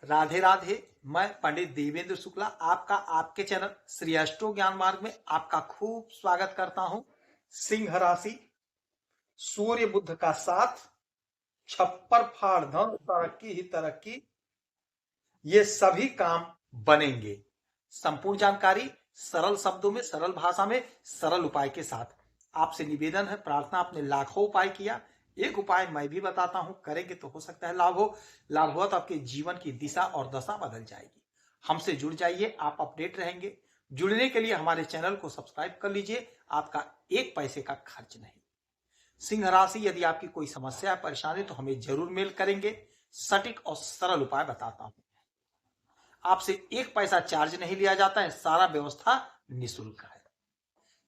राधे राधे। मैं पंडित देवेंद्र शुक्ला आपका आपके चैनल श्री अष्टो ज्ञान मार्ग में आपका खूब स्वागत करता हूं। सिंह राशि, सूर्य बुध का साथ, छप्पर फाड़ धन, तरक्की ही तरक्की, ये सभी काम बनेंगे। संपूर्ण जानकारी सरल शब्दों में, सरल भाषा में, सरल उपाय के साथ। आपसे निवेदन है, प्रार्थना, आपने लाखों उपाय किया, एक उपाय मैं भी बताता हूं, करेंगे तो हो सकता है लाभ हो। लाभ हुआ तो आपके जीवन की दिशा और दशा बदल जाएगी। हमसे जुड़ जाइए, आप अपडेट रहेंगे। जुड़ने के लिए हमारे चैनल को सब्सक्राइब कर लीजिए, आपका एक पैसे का खर्च नहीं। सिंह राशि, यदि आपकी कोई समस्या है, परेशानी, तो हमें जरूर मेल करेंगे। सटीक और सरल उपाय बताता हूं। आपसे एक पैसा चार्ज नहीं लिया जाता है, सारा व्यवस्था निःशुल्क है।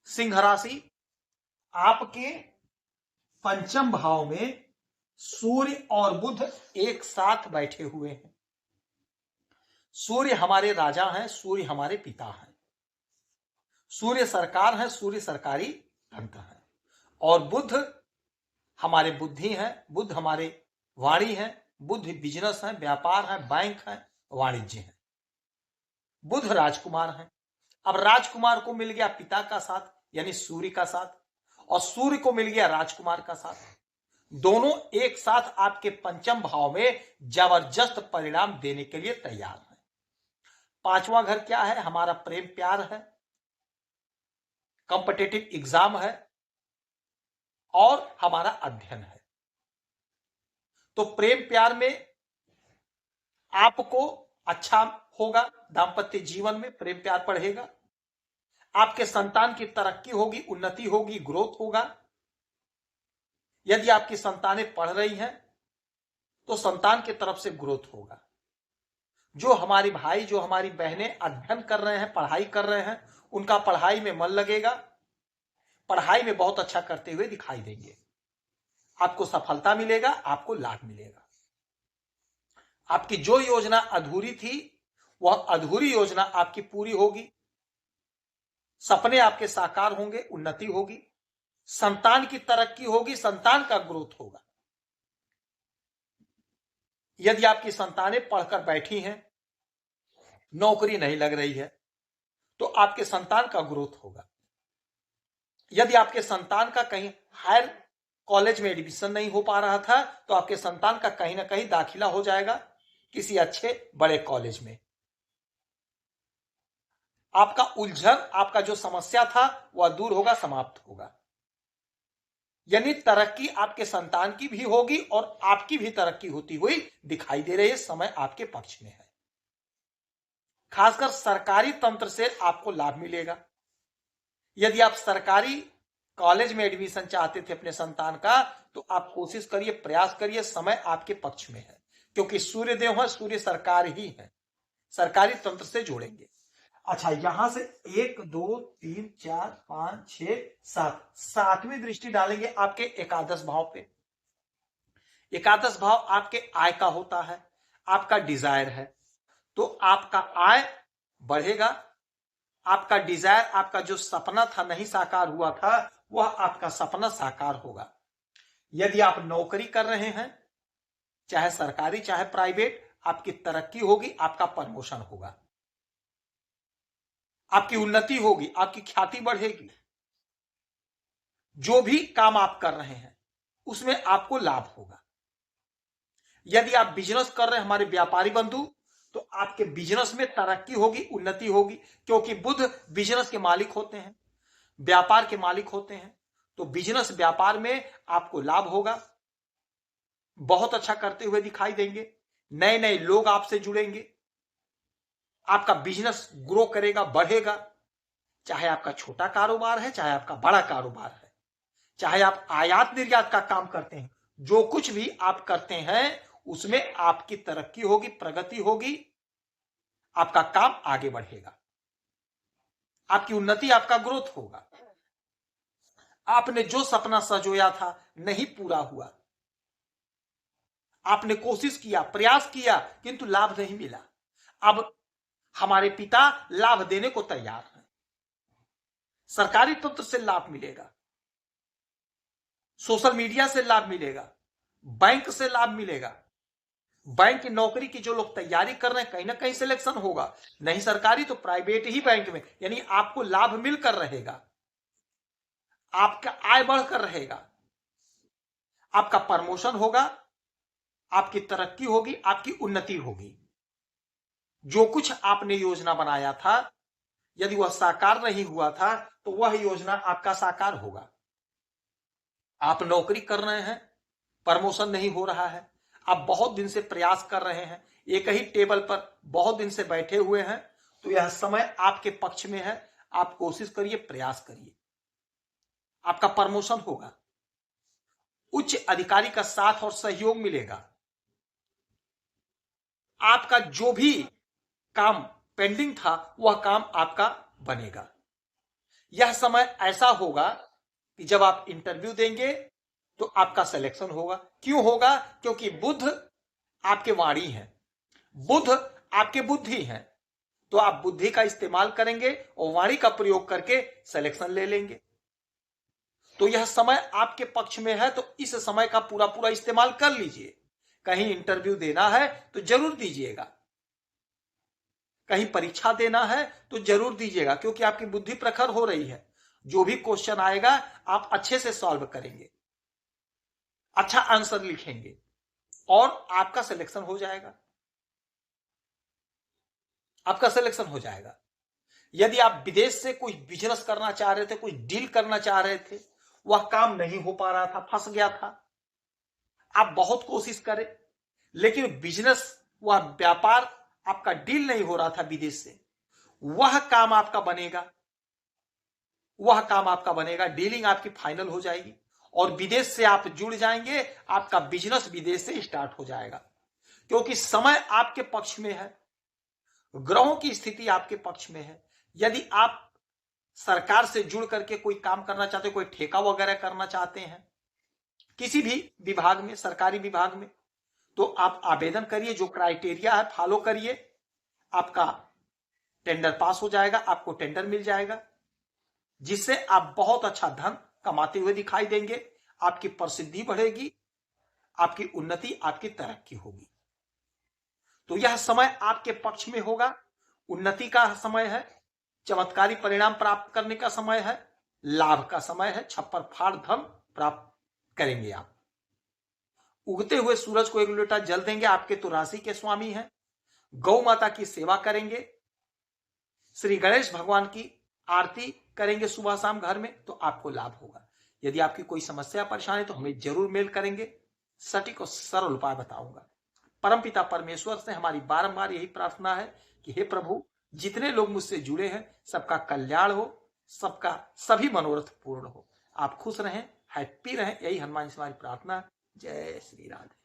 सिंह राशि, आपके पंचम भाव में सूर्य और बुध एक साथ बैठे हुए हैं। सूर्य हमारे राजा हैं, सूर्य हमारे पिता हैं, सूर्य सरकार है, सूर्य सरकारी तंत्र है। और बुध हमारे बुद्धि हैं, बुध हमारे वाणी है, बुध बिजनेस है, व्यापार है, बैंक है, वाणिज्य है। बुध राजकुमार है। अब राजकुमार को मिल गया पिता का साथ यानी सूर्य का साथ, और सूर्य को मिल गया राजकुमार का साथ। दोनों एक साथ आपके पंचम भाव में जबरदस्त परिणाम देने के लिए तैयार है। पांचवा घर क्या है? हमारा प्रेम प्यार है, कॉम्पिटिटिव एग्जाम है और हमारा अध्ययन है। तो प्रेम प्यार में आपको अच्छा होगा, दाम्पत्य जीवन में प्रेम प्यार बढ़ेगा, आपके संतान की तरक्की होगी, उन्नति होगी, ग्रोथ होगा। यदि आपकी संतानें पढ़ रही हैं तो संतान की तरफ से ग्रोथ होगा। जो हमारे भाई, जो हमारी बहनें अध्ययन कर रहे हैं, पढ़ाई कर रहे हैं, उनका पढ़ाई में मन लगेगा, पढ़ाई में बहुत अच्छा करते हुए दिखाई देंगे। आपको सफलता मिलेगा, आपको लाभ मिलेगा। आपकी जो योजना अधूरी थी वह अधूरी योजना आपकी पूरी होगी, सपने आपके साकार होंगे, उन्नति होगी, संतान की तरक्की होगी, संतान का ग्रोथ होगा। यदि आपकी संतानें पढ़कर बैठी हैं, नौकरी नहीं लग रही है, तो आपके संतान का ग्रोथ होगा। यदि आपके संतान का कहीं हायर कॉलेज में एडमिशन नहीं हो पा रहा था, तो आपके संतान का कहीं ना कहीं दाखिला हो जाएगा किसी अच्छे बड़े कॉलेज में। आपका उलझन, आपका जो समस्या था वह दूर होगा, समाप्त होगा। यानी तरक्की आपके संतान की भी होगी और आपकी भी तरक्की होती हुई दिखाई दे रही है। समय आपके पक्ष में है। खासकर सरकारी तंत्र से आपको लाभ मिलेगा। यदि आप सरकारी कॉलेज में एडमिशन चाहते थे अपने संतान का, तो आप कोशिश करिए, प्रयास करिए, समय आपके पक्ष में है, क्योंकि सूर्य देव है, सूर्य सरकार ही है, सरकारी तंत्र से जोड़ेंगे। अच्छा, यहां से 1 2 3 4 5 6 7, सातवीं दृष्टि डालेंगे आपके एकादश भाव पे। एकादश भाव आपके आय का होता है, आपका डिजायर है, तो आपका आय बढ़ेगा, आपका डिजायर, आपका जो सपना था नहीं साकार हुआ था, वह आपका सपना साकार होगा। यदि आप नौकरी कर रहे हैं, चाहे सरकारी चाहे प्राइवेट, आपकी तरक्की होगी, आपका प्रमोशन होगा, आपकी उन्नति होगी, आपकी ख्याति बढ़ेगी। जो भी काम आप कर रहे हैं उसमें आपको लाभ होगा। यदि आप बिजनेस कर रहे हैं हमारे व्यापारी बंधु, तो आपके बिजनेस में तरक्की होगी, उन्नति होगी, क्योंकि बुध बिजनेस के मालिक होते हैं, व्यापार के मालिक होते हैं। तो बिजनेस व्यापार में आपको लाभ होगा, बहुत अच्छा करते हुए दिखाई देंगे, नए नए लोग आपसे जुड़ेंगे, आपका बिजनेस ग्रो करेगा, बढ़ेगा। चाहे आपका छोटा कारोबार है, चाहे आपका बड़ा कारोबार है, चाहे आप आयात निर्यात का काम करते हैं, जो कुछ भी आप करते हैं उसमें आपकी तरक्की होगी, प्रगति होगी, आपका काम आगे बढ़ेगा, आपकी उन्नति, आपका ग्रोथ होगा। आपने जो सपना सजोया था नहीं पूरा हुआ, आपने कोशिश किया, प्रयास किया, किंतु लाभ नहीं मिला, अब हमारे पिता लाभ देने को तैयार हैं। सरकारी तंत्र से लाभ मिलेगा, सोशल मीडिया से लाभ मिलेगा, बैंक से लाभ मिलेगा, बैंक की नौकरी की जो लोग तैयारी कर रहे हैं, कहीं ना कहीं सिलेक्शन होगा, नहीं सरकारी तो प्राइवेट ही बैंक में, यानी आपको लाभ मिलकर रहेगा, आपका आय बढ़कर रहेगा, आपका प्रमोशन होगा, आपकी तरक्की होगी, आपकी उन्नति होगी। जो कुछ आपने योजना बनाया था, यदि वह साकार नहीं हुआ था तो वह योजना आपका साकार होगा। आप नौकरी कर रहे हैं, प्रमोशन नहीं हो रहा है, आप बहुत दिन से प्रयास कर रहे हैं, एक ही टेबल पर बहुत दिन से बैठे हुए हैं, तो यह समय आपके पक्ष में है। आप कोशिश करिए, प्रयास करिए, आपका प्रमोशन होगा, उच्च अधिकारी का साथ और सहयोग मिलेगा, आपका जो भी काम पेंडिंग था वह काम आपका बनेगा। यह समय ऐसा होगा कि जब आप इंटरव्यू देंगे तो आपका सिलेक्शन होगा। क्यों होगा? क्योंकि बुध आपके वाणी है, बुध आपके बुद्धि है, तो आप बुद्धि का इस्तेमाल करेंगे और वाणी का प्रयोग करके सिलेक्शन ले लेंगे। तो यह समय आपके पक्ष में है, तो इस समय का पूरा पूरा इस्तेमाल कर लीजिए। कहीं इंटरव्यू देना है तो जरूर दीजिएगा, कहीं परीक्षा देना है तो जरूर दीजिएगा, क्योंकि आपकी बुद्धि प्रखर हो रही है। जो भी क्वेश्चन आएगा आप अच्छे से सॉल्व करेंगे, अच्छा आंसर लिखेंगे और आपका सिलेक्शन हो जाएगा, आपका सिलेक्शन हो जाएगा। यदि आप विदेश से कोई बिजनेस करना चाह रहे थे, कोई डील करना चाह रहे थे, वह काम नहीं हो पा रहा था, फंस गया था, आप बहुत कोशिश करें, लेकिन बिजनेस वह व्यापार आपका डील नहीं हो रहा था विदेश से, वह काम आपका बनेगा, वह काम आपका बनेगा, डीलिंग आपकी फाइनल हो जाएगी और विदेश से आप जुड़ जाएंगे, आपका बिजनेस विदेश से स्टार्ट हो जाएगा। क्योंकि समय आपके पक्ष में है, ग्रहों की स्थिति आपके पक्ष में है। यदि आप सरकार से जुड़ करके कोई काम करना चाहते हैं, कोई ठेका वगैरह करना चाहते हैं किसी भी विभाग में, सरकारी विभाग में, तो आप आवेदन करिए, जो क्राइटेरिया है फॉलो करिए, आपका टेंडर पास हो जाएगा, आपको टेंडर मिल जाएगा, जिससे आप बहुत अच्छा धन कमाते हुए दिखाई देंगे, आपकी प्रसिद्धि बढ़ेगी, आपकी उन्नति, आपकी तरक्की होगी। तो यह समय आपके पक्ष में होगा, उन्नति का समय है, चमत्कारी परिणाम प्राप्त करने का समय है, लाभ का समय है, छप्पर फाड़ धन प्राप्त करेंगे आप। उगते हुए सूरज को 1 लोटा जल देंगे, आपके तो राशि के स्वामी हैं, गौ माता की सेवा करेंगे, श्री गणेश भगवान की आरती करेंगे सुबह शाम घर में, तो आपको लाभ होगा। यदि आपकी कोई समस्या परेशानी तो हमें जरूर मेल करेंगे, सटीक और सरल उपाय बताऊंगा। परमपिता परमेश्वर से हमारी बारंबार यही प्रार्थना है कि हे प्रभु, जितने लोग मुझसे जुड़े हैं सबका कल्याण हो, सबका सभी मनोरथ पूर्ण हो, आप खुश रहें, हैप्पी रहें, यही हनुमान जी से हमारी प्रार्थना। जय श्री राधे।